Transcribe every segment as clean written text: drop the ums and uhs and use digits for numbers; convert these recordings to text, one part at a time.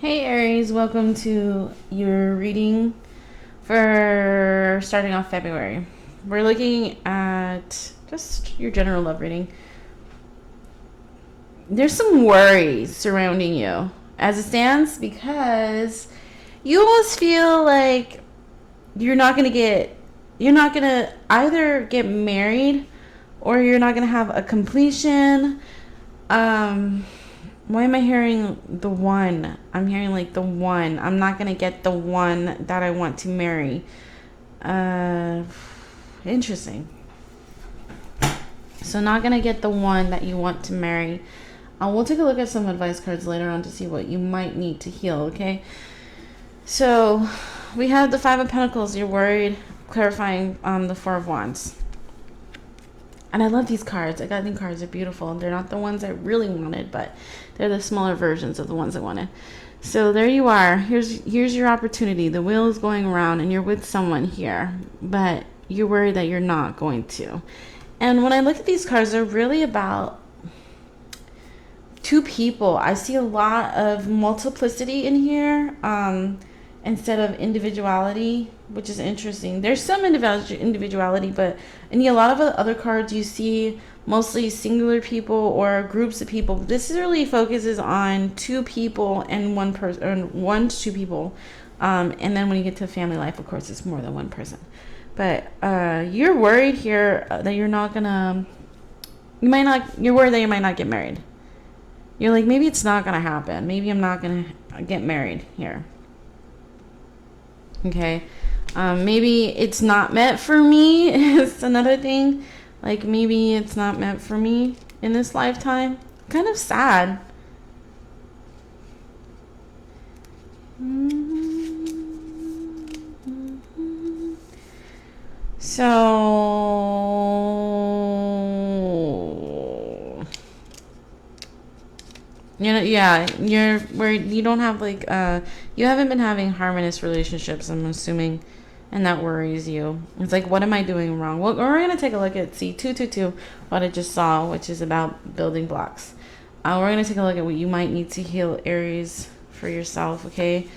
Hey Aries, welcome to your reading for starting off February. We're looking at just your general love reading. There's some worries surrounding you as it stands because you almost feel like you're not going to either get married or you're not going to have a completion. Why am I hearing the one? I'm hearing like the one. I'm not going to get the one that I want to marry. Interesting. So not going to get the one that you want to marry. We'll take a look at some advice cards later on to see what you might need to heal, okay? So we have the Five of Pentacles. You're worried, clarifying the Four of Wands. And I love these cards. I got these cards. They're beautiful. They're not the ones I really wanted, but they're the smaller versions of the ones I wanted. So there you are. Here's your opportunity. The wheel is going around and you're with someone here, but you're worried that you're not going to. And when I look at these cards, they're really about two people. I see a lot of multiplicity in here instead of individuality, which is interesting. There's some individuality, but in a lot of other cards you see mostly singular people or groups of people. This really focuses on two people and one person, or one to two people. And then when you get to family life, of course, it's more than one person. But you're worried here that you're worried that you might not get married. You're like, maybe it's not going to happen. Maybe I'm not going to get married here. Okay. Maybe it's not meant for me. It's another thing. Like, maybe it's not meant for me in this lifetime. Kind of sad. So, you're worried. You don't have you haven't been having harmonious relationships, I'm assuming, and that worries you. It's like, what am I doing wrong? Well, we're going to take a look at 222, what I just saw, which is about building blocks. We're going to take a look at what you might need to heal, Aries, for yourself, okay?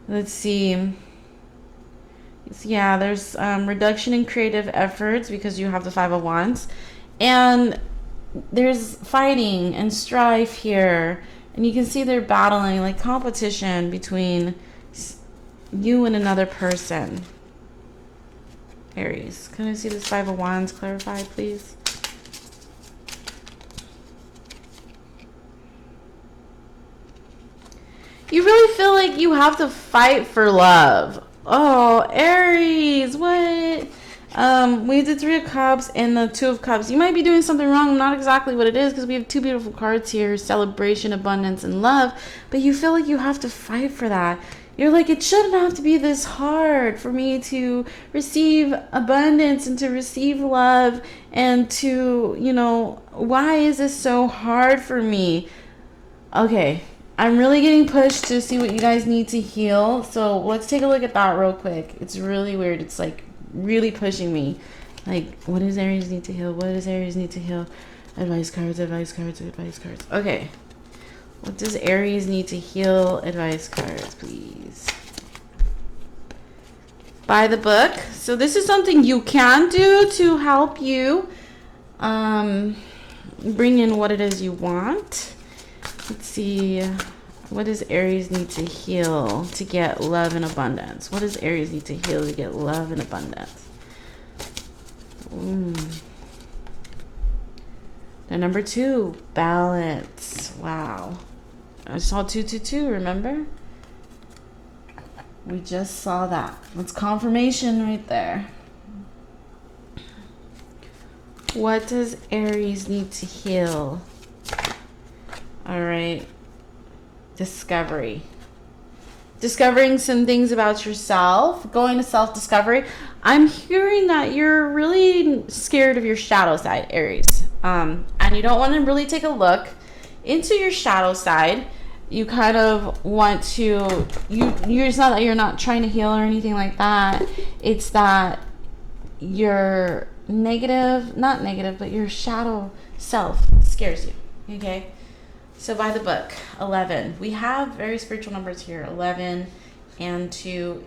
Let's see. Yeah, there's reduction in creative efforts because you have the Five of Wands. And there's fighting and strife here. And you can see they're battling, like competition between you and another person. Aries, can I see this Five of Wands clarified, please? You really feel like you have to fight for love. Oh, Aries, what? We have the Three of Cups and the Two of Cups. You might be doing something wrong. Not exactly what it is, because we have two beautiful cards here: celebration, abundance, and love. But you feel like you have to fight for that. You're like, it shouldn't have to be this hard for me to receive abundance and to receive love and to, why is this so hard for me? Okay, I'm really getting pushed to see what you guys need to heal. So let's take a look at that real quick. It's really weird. It's like really pushing me. Like, what does Aries need to heal? What does Aries need to heal? Advice cards, advice cards, advice cards. Okay. What does Aries need to heal? Advice cards, please. Buy the book. So this is something you can do to help you bring in what it is you want. Let's see. What does Aries need to heal to get love and abundance? What does Aries need to heal to get love and abundance? Now, number 2, balance. Wow. I saw 222, remember? We just saw that. That's confirmation right there. What does Aries need to heal? All right. Discovery. Discovering some things about yourself. Going to self-discovery. I'm hearing that you're really scared of your shadow side, Aries. And you don't want to really take a look into your shadow side. You kind of want to, it's not that you're not trying to heal or anything like that. It's that your not negative, but your shadow self scares you. Okay? So by the book, 11. We have very spiritual numbers here, 11 and 2,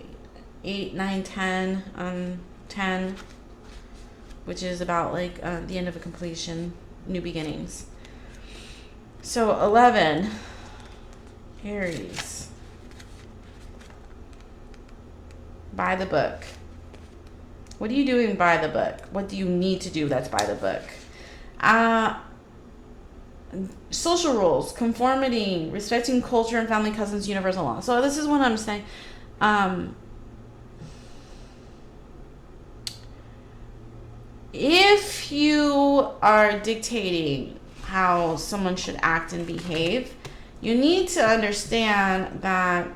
8, 9, 10, 10, which is about like the end of a completion, new beginnings. So 11, Aries. By the book. What are you doing by the book? What do you need to do that's by the book? Social rules, conformity, respecting culture and family customs, universal law. So this is what I'm saying. If you are dictating how someone should act and behave, you need to understand that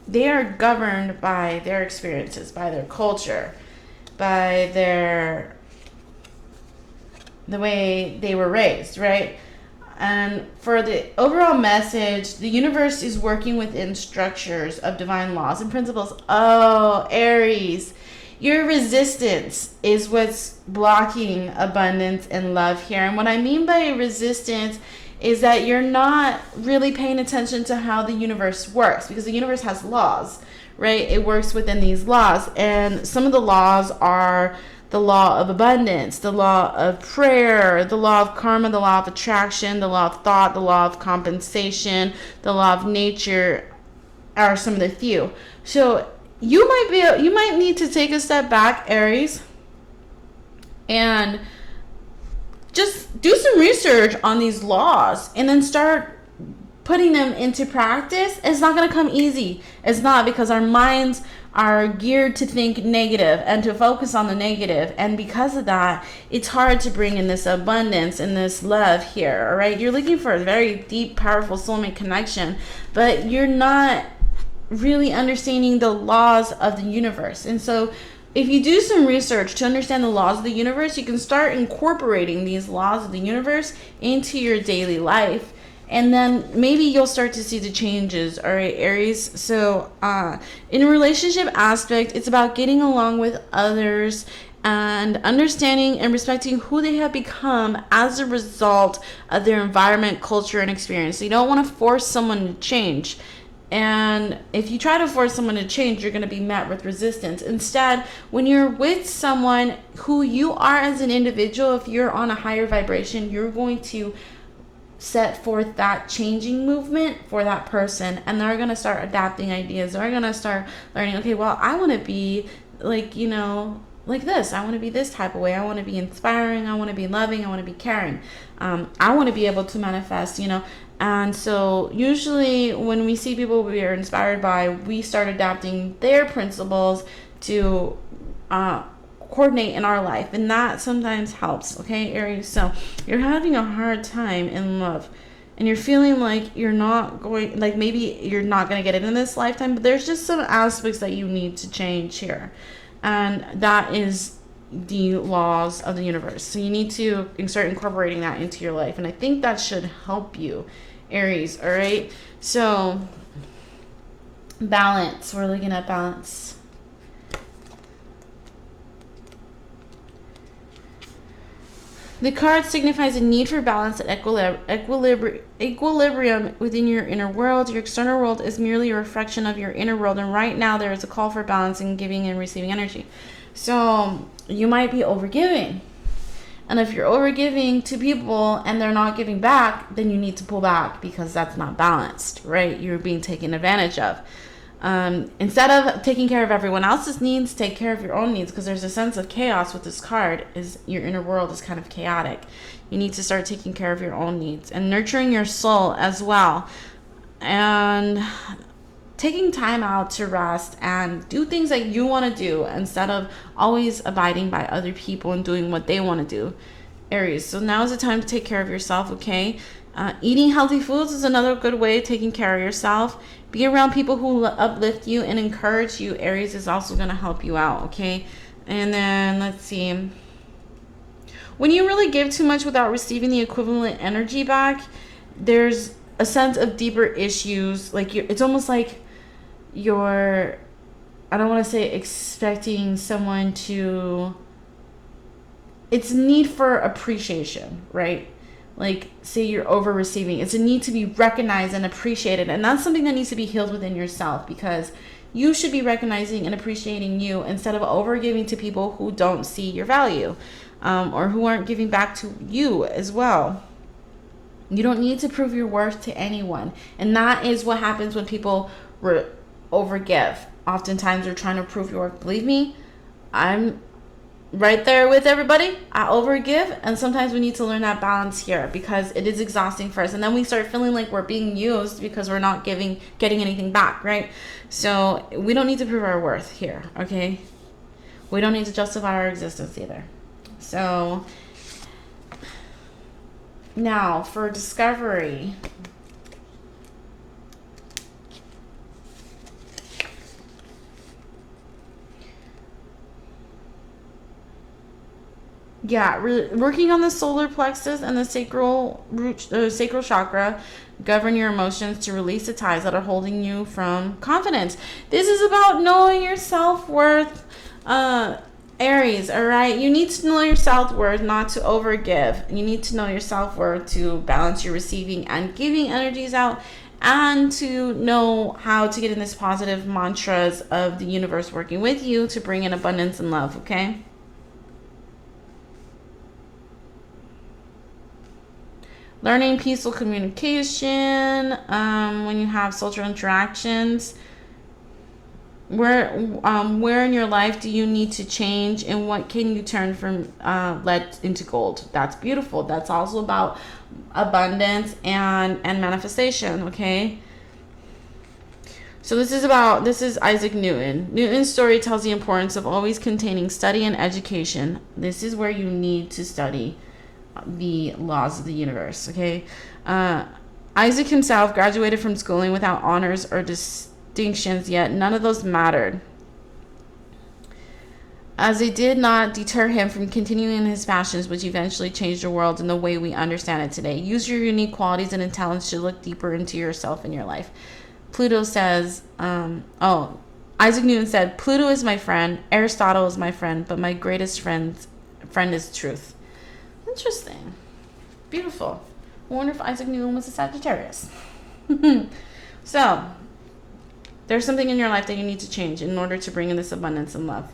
they are governed by their experiences, by their culture, by the way they were raised, right? And for the overall message, the universe is working within structures of divine laws and principles. Oh, Aries, your resistance is what's blocking abundance and love here. And what I mean by resistance is that you're not really paying attention to how the universe works, because the universe has laws, right? It works within these laws. And some of the laws are the law of abundance, the law of prayer, the law of karma, the law of attraction, the law of thought, the law of compensation, the law of nature are some of the few. So you might need to take a step back, Aries, and just do some research on these laws and then start putting them into practice. It's not going to come easy. It's not, because our minds are geared to think negative and to focus on the negative. And because of that, it's hard to bring in this abundance and this love here, all right? You're looking for a very deep, powerful soulmate connection, but you're not really understanding the laws of the universe. And so if you do some research to understand the laws of the universe, you can start incorporating these laws of the universe into your daily life. And then maybe you'll start to see the changes, all right, Aries? So in a relationship aspect, it's about getting along with others and understanding and respecting who they have become as a result of their environment, culture, and experience. So you don't want to force someone to change. And if you try to force someone to change, you're going to be met with resistance. Instead, when you're with someone who you are as an individual, if you're on a higher vibration, you're going to set forth that changing movement for that person, and they're going to start adapting ideas. They're going to start learning, okay, well, I want to be like, like this. I want to be this type of way. I want to be inspiring. I want to be loving. I want to be caring. I want to be able to manifest, And so usually when we see people we are inspired by, we start adapting their principles to coordinate in our life, and that sometimes helps. Okay, Aries, so you're having a hard time in love and you're feeling like you're not going, like maybe you're not going to get it in this lifetime, but there's just some aspects that you need to change here, and that is the laws of the universe. So you need to start incorporating that into your life, and I think that should help you, Aries. All right, so balance, we're looking at balance. The card signifies a need for balance and equilibrium within your inner world. Your external world is merely a reflection of your inner world, and right now there is a call for balance in giving and receiving energy. So you might be overgiving, and if you're overgiving to people and they're not giving back, then you need to pull back, because that's not balanced, right? You're being taken advantage of. Instead of taking care of everyone else's needs, take care of your own needs, because there's a sense of chaos with this card. Is your inner world is kind of chaotic. You need to start taking care of your own needs and nurturing your soul as well, and taking time out to rest and do things that you want to do instead of always abiding by other people and doing what they want to do, Aries. So now is the time to take care of yourself, okay? Eating healthy foods is another good way of taking care of yourself. Be around people who uplift you and encourage you. Aries is also going to help you out, okay? And then let's see. When you really give too much without receiving the equivalent energy back, there's a sense of deeper issues. Like it's almost like you're, I don't want to say expecting someone to, it's need for appreciation, right? like say you're over receiving. It's a need to be recognized and appreciated, and that's something that needs to be healed within yourself, because you should be recognizing and appreciating you instead of over giving to people who don't see your value, or who aren't giving back to you as well. You don't need to prove your worth to anyone, and that is what happens when people overgive. Oftentimes they're trying to prove your worth. Believe me, I'm right there with everybody. I overgive, and sometimes we need to learn that balance here, because it is exhausting for us, and then we start feeling like we're being used because we're not getting anything back, right? So we don't need to prove our worth here, okay? We don't need to justify our existence either. So now for discovery. Yeah, working on the solar plexus and the sacral chakra govern your emotions to release the ties that are holding you from confidence. This is about knowing your self-worth, Aries, all right? You need to know your self-worth, not to overgive. You need to know your self-worth to balance your receiving and giving energies out, and to know how to get in this positive mantras of the universe working with you to bring in abundance and love, okay? Learning peaceful communication, when you have social interactions. Where in your life do you need to change, and what can you turn from lead into gold? That's beautiful. That's also about abundance and manifestation, okay? So this is Isaac Newton. Newton's story tells the importance of always containing study and education. This is where you need to study the laws of the universe, okay? Isaac himself graduated from schooling without honors or distinctions, yet none of those mattered, as they did not deter him from continuing his passions, which eventually changed the world in the way we understand it today. Use your unique qualities and talents to look deeper into yourself and your life. Pluto says, Isaac Newton said, Pluto is my friend, Aristotle is my friend, but my greatest friend is truth. Interesting. Beautiful. I wonder if Isaac Newton was a Sagittarius. So, there's something in your life that you need to change in order to bring in this abundance and love.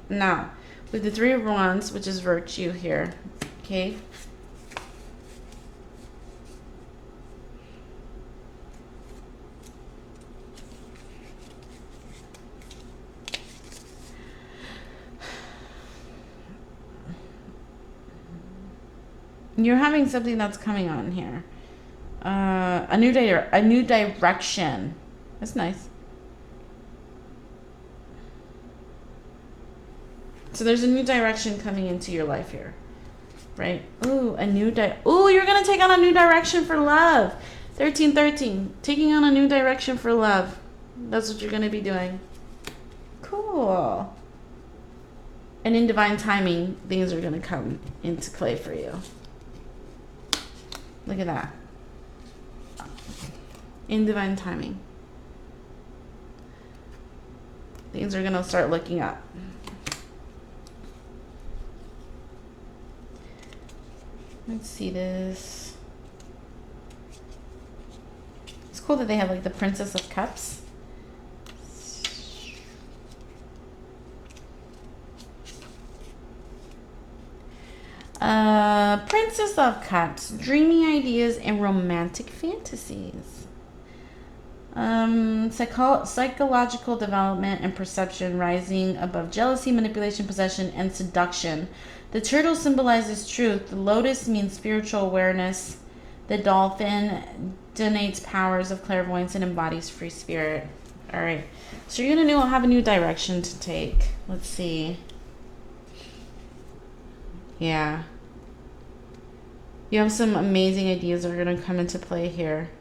Now, with the Three of Wands, which is virtue here, okay? You're having something that's coming on here. A new direction. That's nice. So there's a new direction coming into your life here, right? Ooh, you're gonna take on a new direction for love. 1313, taking on a new direction for love. That's what you're gonna be doing. Cool. And in divine timing, things are gonna come into play for you. Look at that. In divine timing, things are going to start looking up. Let's see this. It's cool that they have like the Princess of Cups. Princess of Cups, dreamy ideas and romantic fantasies. Psychological development and perception rising above jealousy, manipulation, possession, and seduction. The turtle symbolizes truth. The lotus means spiritual awareness. The dolphin denotes powers of clairvoyance and embodies free spirit. All right. So you're going to have a new direction to take. Let's see. Yeah. You have some amazing ideas that are going to come into play here.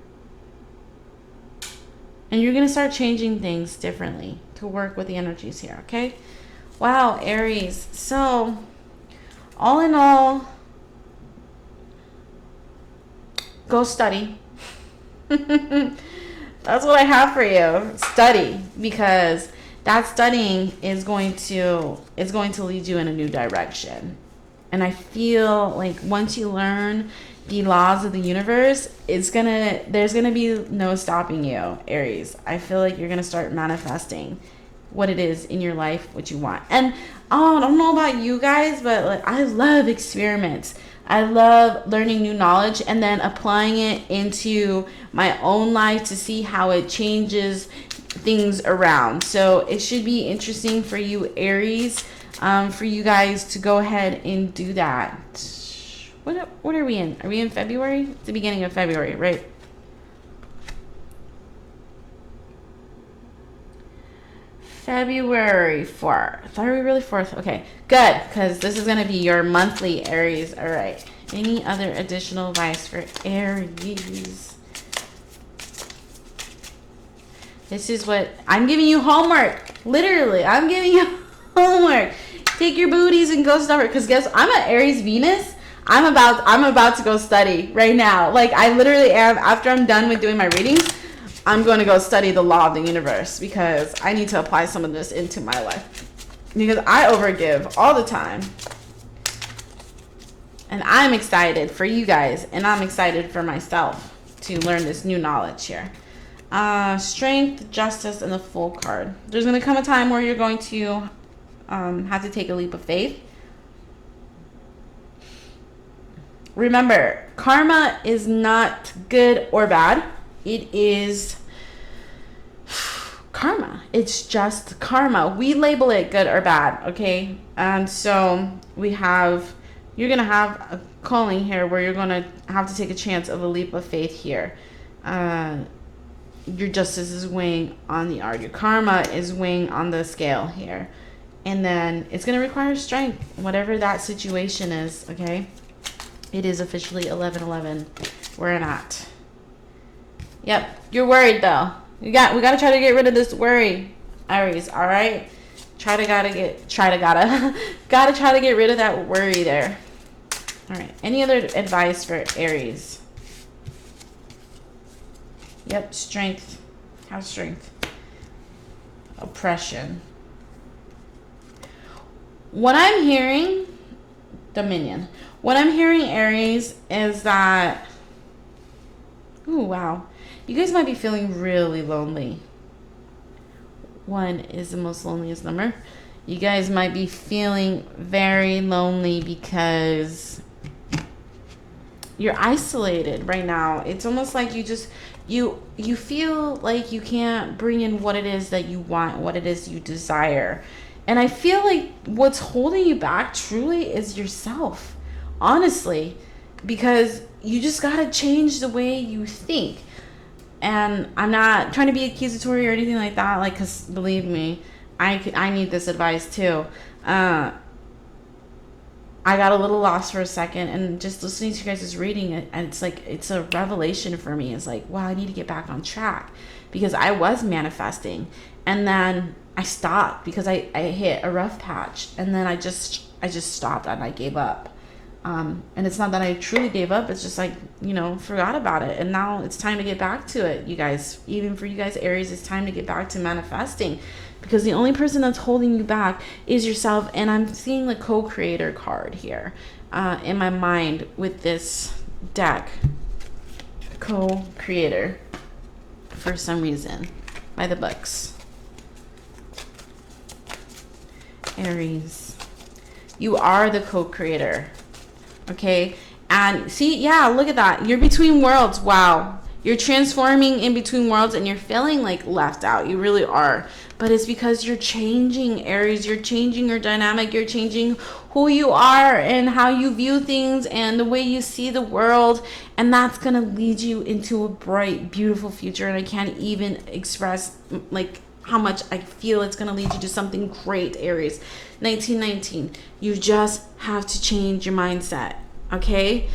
And you're going to start changing things differently to work with the energies here, okay? Wow, Aries. So, all in all, go study. That's what I have for you. Study, because that studying is going to lead you in a new direction. And I feel like once you learn, the laws of the universe, there's gonna be no stopping you, Aries. I feel like you're gonna start manifesting what it is in your life, what you want. And oh, I don't know about you guys, but like I love experiments. I love learning new knowledge and then applying it into my own life to see how it changes things around. So it should be interesting for you, Aries, for you guys to go ahead and do that. What are we in? Are we in February? It's the beginning of February, right? February 4th. Are we really 4th? Okay, good, because this is going to be your monthly Aries. All right. Any other additional advice for Aries? This is what I'm giving you homework. Literally, I'm giving you homework. Take your booties and go start. Because guess I'm an Aries Venus. I'm about to go study right now. Like I literally am. After I'm done with doing my readings, I'm going to go study the law of the universe because I need to apply some of this into my life. Because I overgive all the time. And I'm excited for you guys. And I'm excited for myself to learn this new knowledge here. Strength, justice, and the Fool card. There's going to come a time where you're going to have to take a leap of faith. Remember, karma is not good or bad. It is karma. It's just karma. We label it good or bad, okay? And so you're going to have a calling here where you're going to have to take a chance of a leap of faith here. Your justice is weighing on the art. Your karma is weighing on the scale here. And then it's going to require strength, whatever that situation is, okay? It is officially 11/11 where I'm at. Yep, you're worried though. We got to try to get rid of this worry, Aries. All right, gotta try to get rid of that worry there. All right. Any other advice for Aries? Yep, strength. Have strength. Oppression. What I'm hearing, Dominion. What I'm hearing, Aries, is that, ooh, wow, you guys might be feeling really lonely. 1 is the most loneliest number. You guys might be feeling very lonely because you're isolated right now. It's almost like you feel like you can't bring in what it is that you want, what it is you desire. And I feel like what's holding you back truly is yourself. Honestly, because you just got to change the way you think. And I'm not trying to be accusatory or anything like that. Like, because believe me, I need this advice too. I got a little lost for a second, and just listening to you guys' reading it, and it's like, it's a revelation for me. It's like, wow, I need to get back on track because I was manifesting. And then I stopped because I hit a rough patch. And then I just stopped and I gave up. And it's not that I truly gave up. It's just like, forgot about it. And now it's time to get back to it, you guys. Even for you guys, Aries, it's time to get back to manifesting. Because the only person that's holding you back is yourself. And I'm seeing the co-creator card here in my mind with this deck. Co-creator. For some reason. By the books. Aries. You are the co-creator. Okay, and see, yeah, look at that. You're between worlds. Wow. You're transforming in between worlds and you're feeling like left out. You really are. But it's because you're changing, Aries. You're changing your dynamic. You're changing who you are and how you view things and the way you see the world. And that's going to lead you into a bright, beautiful future. And I can't even express like how much I feel it's going to lead you to something great, Aries. 1919. You just have to change your mindset. Okay?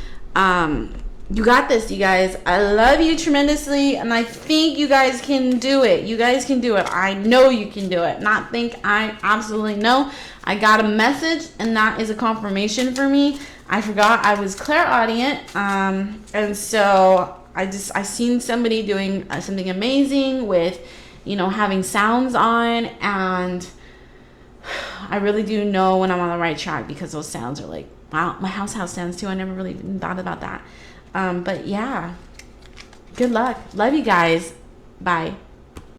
You got this, you guys. I love you tremendously, and I think you guys can do it. You guys can do it. I know you can do it. Not think, I absolutely know. I got a message, and that is a confirmation for me. I forgot I was clairaudient, and so I seen somebody doing something amazing with, having sounds on, and I really do know when I'm on the right track because those sounds are like, wow, my house has sounds too. I never really even thought about that. But yeah, good luck. Love you guys. Bye.